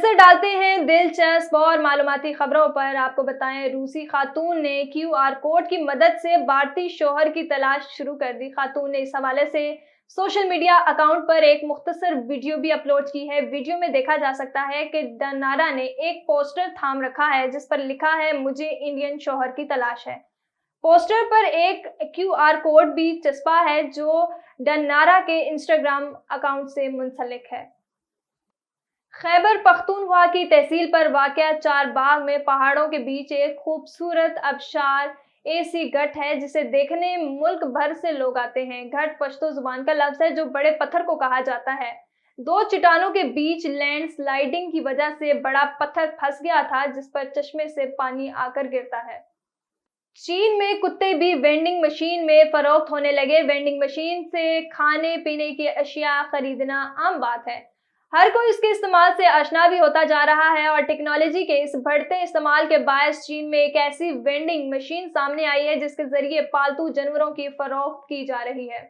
नजर डालते हैं दिलचस्प और मालूमाती खबरों पर। आपको बताएं, रूसी खातून ने QR कोड की मदद से भारतीय शौहर की तलाश शुरू कर दी। खातून ने इस हवाले से सोशल मीडिया अकाउंट पर एक मुख्तसर वीडियो भी अपलोड की है। वीडियो में देखा जा सकता है कि डन्नारा ने एक पोस्टर थाम रखा है जिस पर लिखा है, मुझे इंडियन शौहर की तलाश है। पोस्टर पर एक QR कोड भी चस्पा है जो डन्नारा के इंस्टाग्राम अकाउंट से मुंसलिक है। खैबर पख्तूनख्वा की तहसील पर वाक़या चारबाग में पहाड़ों के बीच एक खूबसूरत आबशार एसी गट है जिसे देखने मुल्क भर से लोग आते हैं। गट पश्तो जुबान का लफ्ज है जो बड़े पत्थर को कहा जाता है। दो चट्टानों के बीच लैंड स्लाइडिंग की वजह से बड़ा पत्थर फंस गया था जिस पर चश्मे से पानी आकर गिरता है। चीन में कुत्ते भी वेंडिंग मशीन में फरोख्त होने लगे। वेंडिंग मशीन से खाने पीने की अशिया खरीदना आम बात है। हर कोई इसके इस्तेमाल से आशना भी होता जा रहा है और टेक्नोलॉजी के इस बढ़ते इस्तेमाल के बायस चीन में एक ऐसी वेंडिंग मशीन सामने आई है जिसके जरिए पालतू जानवरों की फरोख्त की जा रही है।